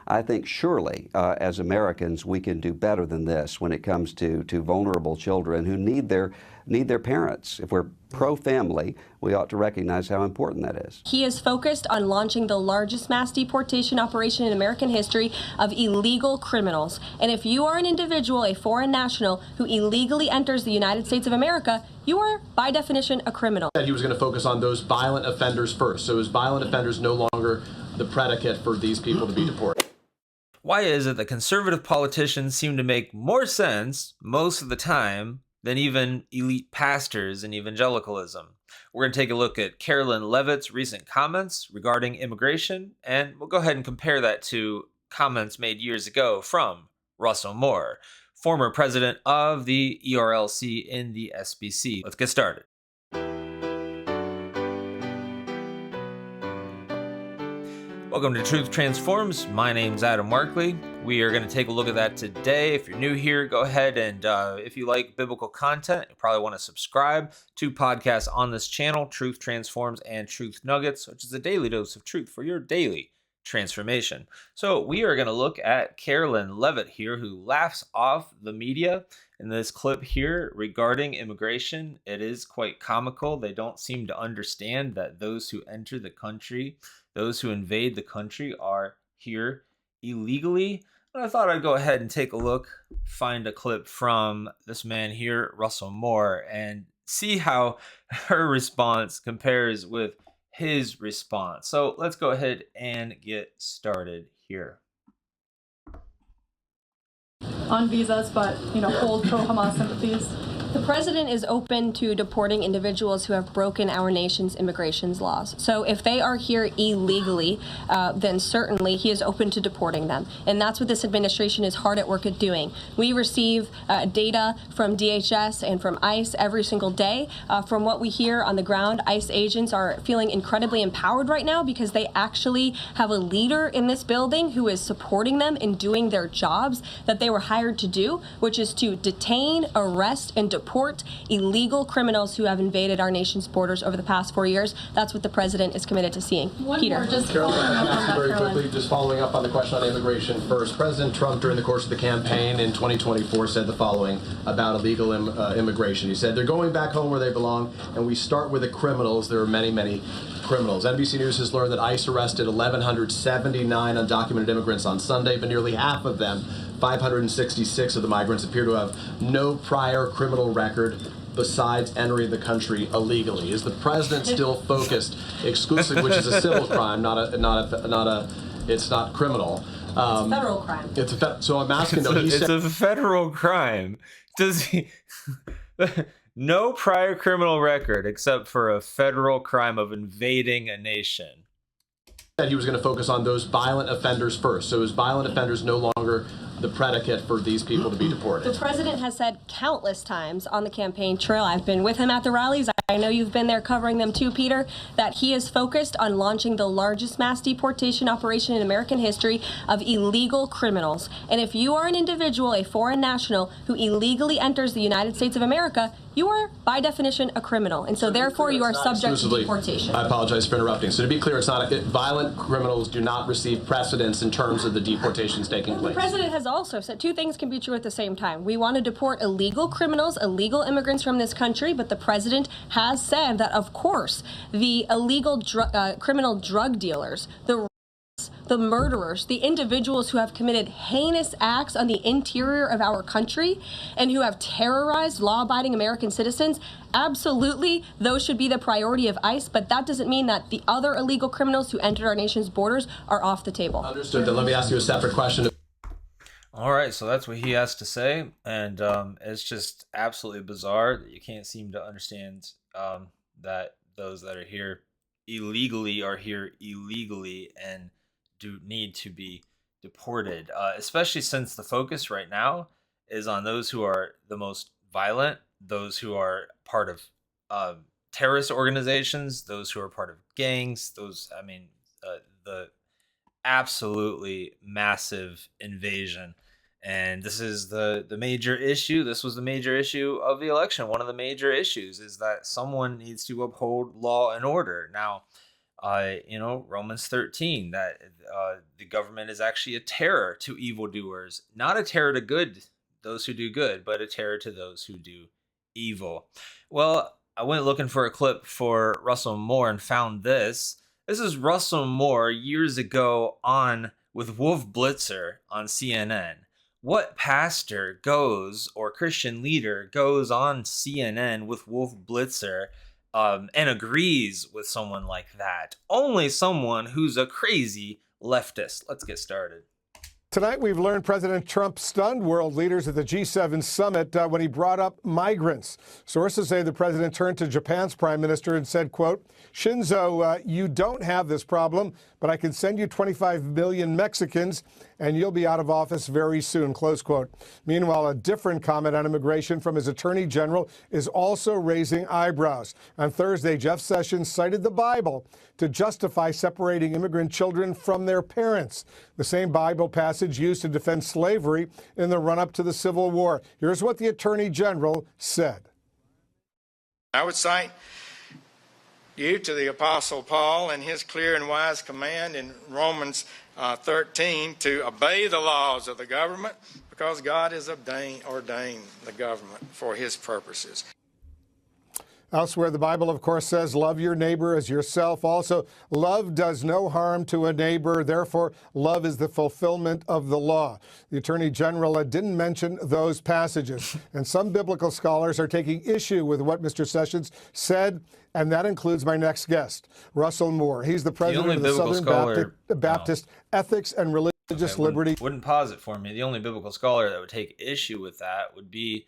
I think surely as Americans we can do better than this when it comes to vulnerable children who need their parents. If we're pro-family, we ought to recognize how important that is. He is focused on launching the largest mass deportation operation in American history of illegal criminals. And if you are an individual, a foreign national, who illegally enters the United States of America, you are, by definition, a criminal. He was going to focus on those violent offenders first. So is violent offenders no longer the predicate for these people to be deported? Why is it that conservative politicians seem to make more sense most of the time than even elite pastors in evangelicalism? We're going to take a look at Carolyn Leavitt's recent comments regarding immigration, and we'll go ahead and compare that to comments made years ago from Russell Moore, former president of the ERLC in the SBC. Let's get started. Welcome to Truth Transforms. My name's Adam Markley. We are going to take a look at that today. If you're new here, go ahead and if you like biblical content, you probably want to subscribe to podcasts on this channel, Truth Transforms and Truth Nuggets, which is a daily dose of truth for your daily transformation. So we are going to look at Carolyn Leavitt here, who laughs off the media in this clip here regarding immigration. It is quite comical. They don't seem to understand that those who enter the country, those who invade the country, are here illegally. But I thought I'd go ahead and take a look, find a clip from this man here, Russell Moore, and see how her response compares with his response. So let's go ahead and get started here. On visas, but hold pro-Hamas sympathies. The president is open to deporting individuals who have broken our nation's immigration laws. So if they are here illegally, then certainly he is open to deporting them. And that's what this administration is hard at work at doing. We receive data from DHS and from ICE every single day. From what we hear on the ground, ICE agents are feeling incredibly empowered right now because they actually have a leader in this building who is supporting them in doing their jobs that they were hired to do, which is to detain, arrest, and deport illegal criminals who have invaded our nation's borders over the past 4 years. That's what the president is committed to seeing. Peter, just following up on that, very Carolyn. quickly, just following up on the question on immigration first. President Trump, during the course of the campaign in 2024, said the following about illegal immigration. He said, "They're going back home where they belong, and we start with the criminals. There are many, many criminals." NBC News has learned that ICE arrested 1,179 undocumented immigrants on Sunday, but nearly half of them, 566 of the migrants, appear to have no prior criminal record besides entering the country illegally. Is the president still focused exclusively, which is a civil crime, it's not criminal? It's a federal crime. So I'm asking though. It's a federal crime. Does he? No prior criminal record except for a federal crime of invading a nation. That he was going to focus on those violent offenders first. So is violent offenders no longer the predicate for these people to be deported? The president has said countless times on the campaign trail, I've been with him at the rallies, I know you've been there covering them too, Peter, that he is focused on launching the largest mass deportation operation in American history of illegal criminals. And if you are an individual, a foreign national, who illegally enters the United States of America, you are, by definition, a criminal. And so therefore, you are subject to deportation. I apologize for interrupting. So to be clear, violent criminals do not receive precedence in terms of the deportations taking place. The president has also said two things can be true at the same time. We want to deport illegal criminals, illegal immigrants from this country, but the president has said that, of course, the illegal criminal drug dealers, the murderers, the individuals who have committed heinous acts on the interior of our country and who have terrorized law-abiding American citizens, absolutely, those should be the priority of ICE, but that doesn't mean that the other illegal criminals who entered our nation's borders are off the table. Understood. Then let me ask you a separate question. All right, so that's what he has to say, and it's just absolutely bizarre that you can't seem to understand that those that are here illegally and do need to be deported, especially since the focus right now is on those who are the most violent, those who are part of terrorist organizations, those who are part of gangs, the absolutely massive invasion. And this is the major issue. This was the major issue of the election. One of the major issues is that someone needs to uphold law and order. Now, Romans 13, that the government is actually a terror to evildoers, not a terror to those who do good, but a terror to those who do evil. Well, I went looking for a clip for Russell Moore and found this. This is Russell Moore years ago on with Wolf Blitzer on CNN. What pastor goes or Christian leader goes on CNN with Wolf Blitzer and agrees with someone like that? Only someone who's a crazy leftist. Let's get started. Tonight, we've learned President Trump stunned world leaders at the G7 summit when he brought up migrants. Sources say the president turned to Japan's prime minister and said, quote, Shinzo, you don't have this problem, but I can send you 25 million Mexicans and you'll be out of office very soon, close quote. Meanwhile, a different comment on immigration from his attorney general is also raising eyebrows. On Thursday, Jeff Sessions cited the Bible to justify separating immigrant children from their parents, the same Bible passage used to defend slavery in the run-up to the Civil War. Here's what the attorney general said. I would cite you to the Apostle Paul and his clear and wise command in Romans 13 to obey the laws of the government because God has ordained the government for his purposes. Elsewhere, the Bible, of course, says, love your neighbor as yourself. Also, love does no harm to a neighbor. Therefore, love is the fulfillment of the law. The Attorney General didn't mention those passages. And some biblical scholars are taking issue with what Mr. Sessions said, and that includes my next guest, Russell Moore. He's the president of the Southern Baptist Ethics and Religious Liberty. Wouldn't pause it for me. The only biblical scholar that would take issue with that would be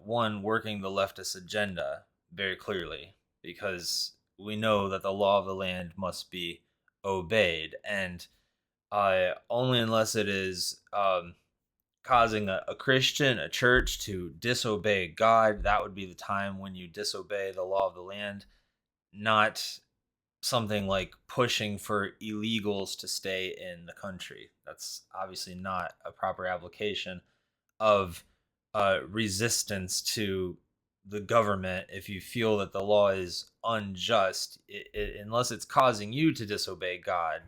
one working the leftist agenda very clearly, because we know that the law of the land must be obeyed, and only unless it is causing a Christian, a church to disobey God, that would be the time when you disobey the law of the land, not something like pushing for illegals to stay in the country. That's obviously not a proper application of resistance to the government. If you feel that the law is unjust, unless it's causing you to disobey God,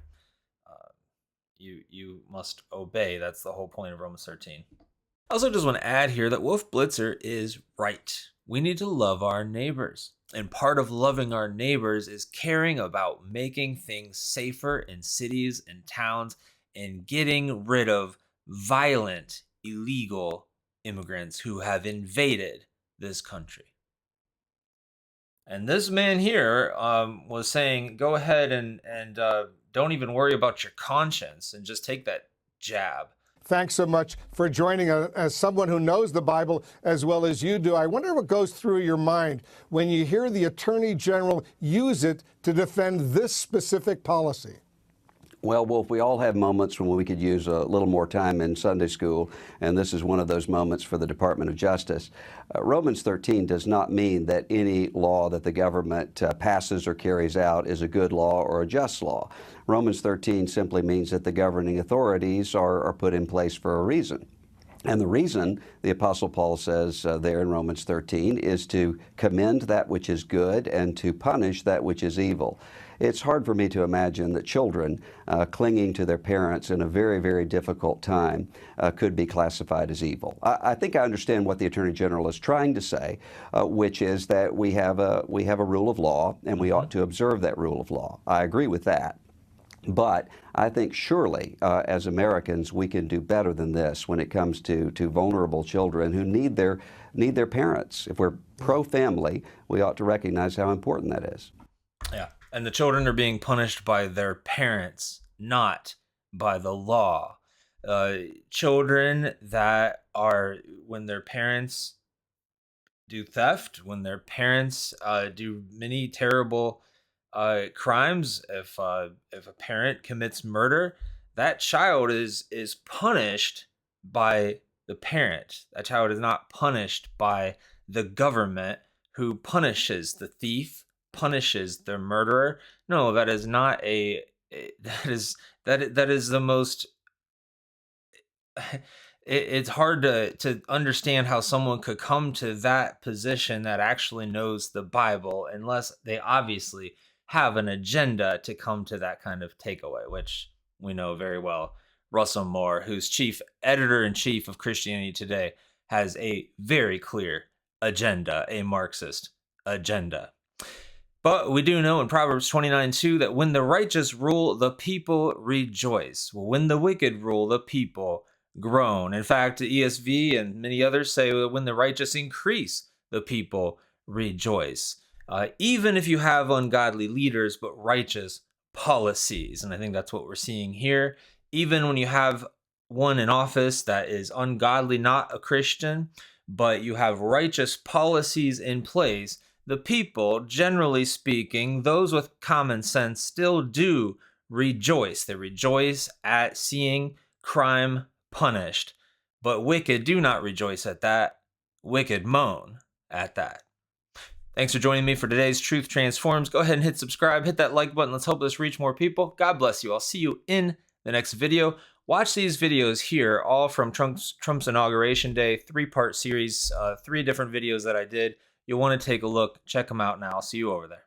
you must obey. That's the whole point of Romans 13. I also just want to add here that Wolf Blitzer is right. We need to love our neighbors. And part of loving our neighbors is caring about making things safer in cities and towns and getting rid of violent, illegal immigrants who have invaded this country. And this man here was saying, go ahead and don't even worry about your conscience and just take that jab. Thanks so much for joining us. As someone who knows the Bible as well as you do, I wonder what goes through your mind when you hear the Attorney General use it to defend this specific policy. Well, Wolf, we all have moments when we could use a little more time in Sunday school, and this is one of those moments for the Department of Justice. Romans 13 does not mean that any law that the government passes or carries out is a good law or a just law. Romans 13 simply means that the governing authorities are put in place for a reason. And the reason, the Apostle Paul says there in Romans 13, is to commend that which is good and to punish that which is evil. It's hard for me to imagine that children clinging to their parents in a very, very difficult time could be classified as evil. I think I understand what the Attorney General is trying to say, which is that we have a rule of law and we ought to observe that rule of law. I agree with that. But I think surely, as Americans, we can do better than this when it comes to vulnerable children who need their parents. If we're pro-family, we ought to recognize how important that is. Yeah, and the children are being punished by their parents, not by the law. Children that are, when their parents do theft, when their parents do many terrible crimes, if a parent commits murder, that child is punished by the parent. That child is not punished by the government, who punishes the thief, punishes the murderer. No, that is not that is the most. It's hard to understand how someone could come to that position that actually knows the Bible, unless they obviously have an agenda to come to that kind of takeaway, which we know very well. Russell Moore, who's chief editor-in-chief of Christianity Today, has a very clear agenda, a Marxist agenda. But we do know in Proverbs 29:2 that when the righteous rule, the people rejoice. Well, when the wicked rule, the people groan. In fact, the ESV and many others say that when the righteous increase, the people rejoice. Even if you have ungodly leaders, but righteous policies. And I think that's what we're seeing here. Even when you have one in office that is ungodly, not a Christian, but you have righteous policies in place, the people, generally speaking, those with common sense, still do rejoice. They rejoice at seeing crime punished. But wicked do not rejoice at that. Wicked moan at that. Thanks for joining me for today's Truth Transforms. Go ahead and hit subscribe, hit that like button. Let's help this reach more people. God bless you. I'll see you in the next video. Watch these videos here, all from Trump's inauguration day, 3-part series, 3 different videos that I did. You'll want to take a look. Check them out now. I'll see you over there.